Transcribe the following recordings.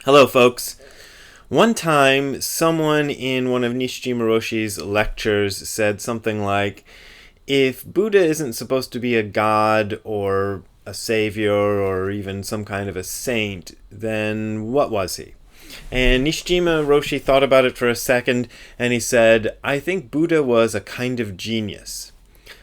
Hello, folks. One time, someone in one of Nishijima Roshi's lectures said something like, if Buddha isn't supposed to be a god or a savior or even some kind of a saint, then what was he? And Nishijima Roshi thought about it for a second, and he said, I think Buddha was a kind of genius.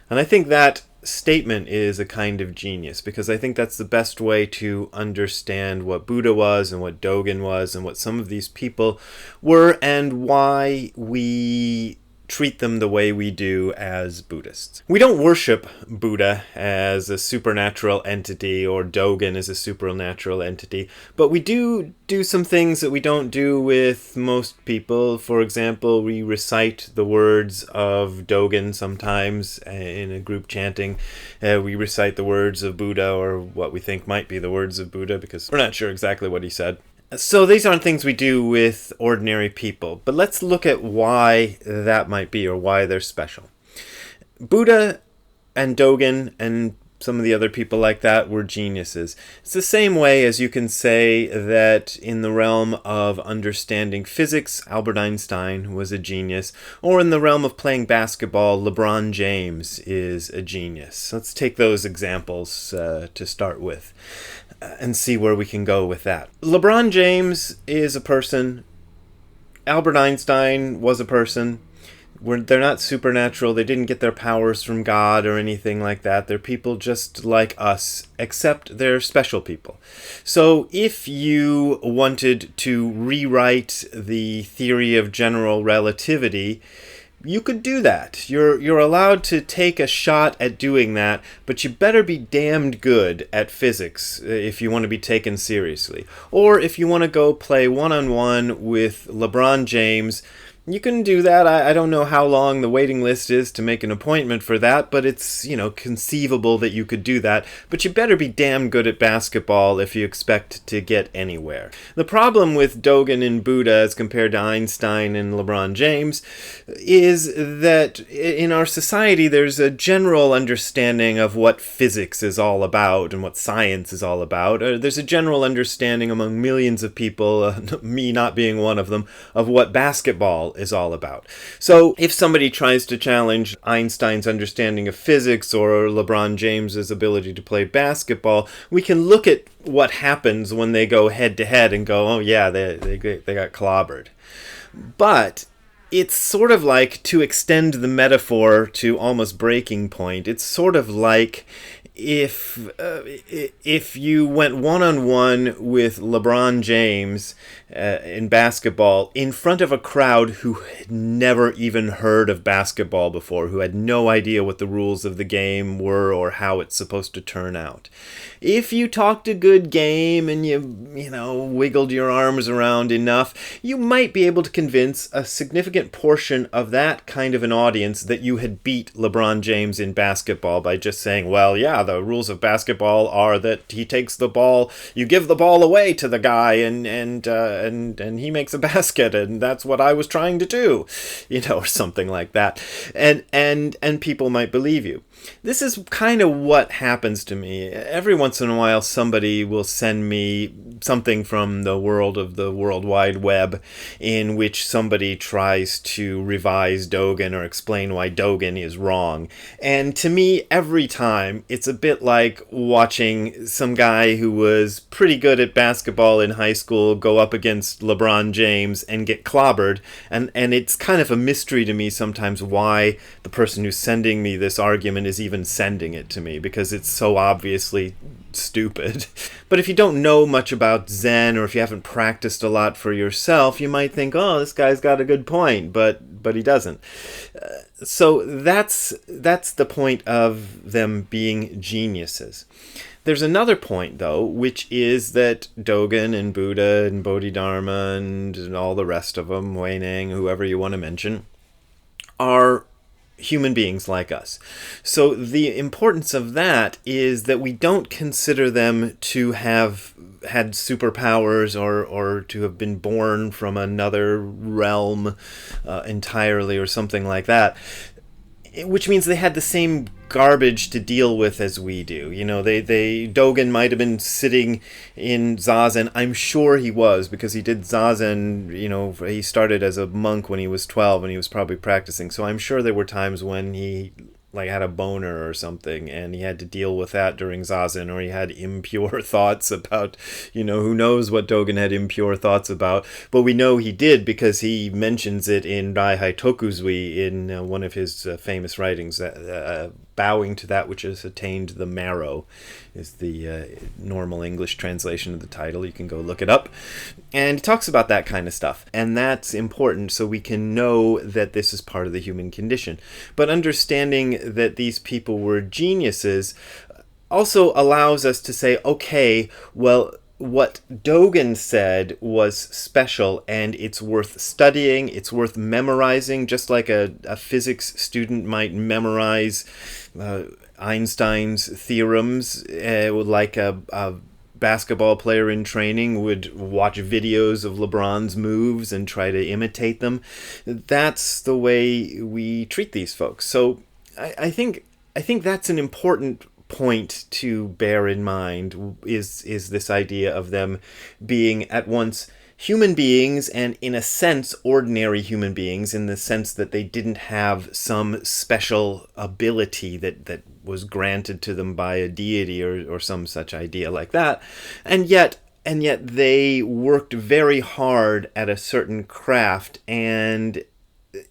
And I think that statement is a kind of genius because I think that's the best way to understand what Buddha was and what Dogen was and what some of these people were and why we treat them the way we do as Buddhists. We don't worship Buddha as a supernatural entity or Dogen as a supernatural entity, but we do some things that we don't do with most people. For example, we recite the words of Dogen sometimes in a group chanting. We recite the words of Buddha, or what we think might be the words of Buddha, because we're not sure exactly what he said. So these aren't things we do with ordinary people, but let's look at why that might be or why they're special. Buddha and Dogen and some of the other people like that were geniuses. It's the same way as you can say that in the realm of understanding physics, Albert Einstein was a genius, or in the realm of playing basketball, LeBron James is a genius. Let's take those examples to start with and see where we can go with that. LeBron James is a person. Albert Einstein was a person. They're not supernatural. They didn't get their powers from God or anything like that. They're people just like us, except they're special people. So if you wanted to rewrite the theory of general relativity, you could do that. You're allowed to take a shot at doing that, but you better be damned good at physics if you want to be taken seriously. Or if you want to go play one-on-one with LeBron James, you can do that. I don't know how long the waiting list is to make an appointment for that, but it's, conceivable that you could do that. But you better be damn good at basketball if you expect to get anywhere. The problem with Dogen and Buddha as compared to Einstein and LeBron James is that in our society there's a general understanding of what physics is all about and what science is all about. There's a general understanding among millions of people, me not being one of them, of what basketball is all about. So if somebody tries to challenge Einstein's understanding of physics or LeBron James's ability to play basketball, we can look at what happens when they go head to head and go, oh yeah, they got clobbered. But it's sort of like, to extend the metaphor to almost breaking point, it's sort of like if you went one-on-one with LeBron James in basketball in front of a crowd who had never even heard of basketball before, who had no idea what the rules of the game were or how it's supposed to turn out. If you talked a good game and you wiggled your arms around enough, you might be able to convince a significant portion of that kind of an audience that you had beat LeBron James in basketball by just saying, well, yeah, the rules of basketball are that he takes the ball, you give the ball away to the guy, and he makes a basket, and that's what I was trying to do, or something like that, and people might believe you. This is kind of what happens to me. Every once in a while, somebody will send me something from the world of the World Wide Web in which somebody tries to revise Dogen or explain why Dogen is wrong. And to me, every time, it's a bit like watching some guy who was pretty good at basketball in high school go up against LeBron James and get clobbered. And it's kind of a mystery to me sometimes why the person who's sending me this argument is even sending it to me, because it's so obviously stupid. But if you don't know much about Zen, or if you haven't practiced a lot for yourself, you might think, oh, this guy's got a good point, but he doesn't. So that's the point of them being geniuses. There's another point, though, which is that Dogen and Buddha and Bodhidharma and all the rest of them, Huineng, whoever you want to mention, are human beings like us. So the importance of that is that we don't consider them to have had superpowers or to have been born from another realm entirely or something like that. which means they had the same garbage to deal with as we do. Dogen might have been sitting in Zazen. I'm sure he was, because he did Zazen, he started as a monk when he was 12 and he was probably practicing. So I'm sure there were times when he had a boner or something, and he had to deal with that during Zazen, or he had impure thoughts about, who knows what Dogen had impure thoughts about. But we know he did, because he mentions it in Raihai Tokuzui, in one of his famous writings, bowing to that which has attained the marrow is the normal English translation of the title. You can go look it up. And he talks about that kind of stuff. And that's important, so we can know that this is part of the human condition. But understanding that these people were geniuses also allows us to say, okay, well, what Dogen said was special, and it's worth studying, it's worth memorizing, just like a physics student might memorize Einstein's theorems, like a basketball player in training would watch videos of LeBron's moves and try to imitate them. That's the way we treat these folks. So I think that's an important point to bear in mind, is this idea of them being at once human beings and, in a sense, ordinary human beings, in the sense that they didn't have some special ability that was granted to them by a deity or some such idea like that. And yet they worked very hard at a certain craft, and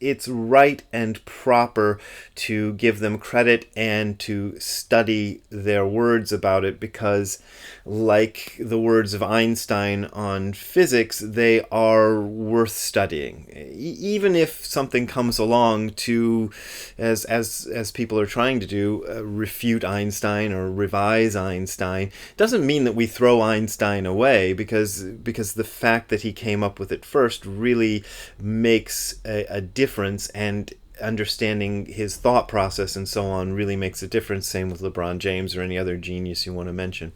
it's right and proper to give them credit and to study their words about it, because, like the words of Einstein on physics, they are worth studying. Even if something comes along to, as people are trying to do, refute Einstein or revise Einstein, doesn't mean that we throw Einstein away, because the fact that he came up with it first really makes a difference, and understanding his thought process and so on really makes a difference. Same with LeBron James or any other genius you want to mention.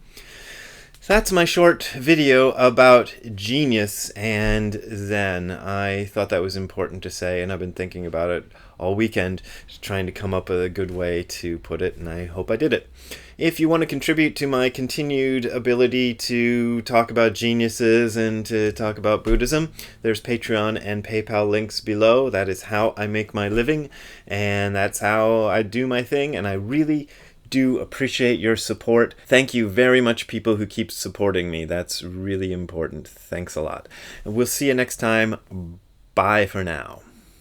So that's my short video about genius and Zen. I thought that was important to say, and I've been thinking about it all weekend, trying to come up with a good way to put it, and I hope I did it. If you want to contribute to my continued ability to talk about geniuses and to talk about Buddhism, there's Patreon and PayPal links below. That is how I make my living, and that's how I do my thing, and I really do appreciate your support. Thank you very much, people who keep supporting me. That's really important. Thanks a lot. And we'll see you next time. Bye for now.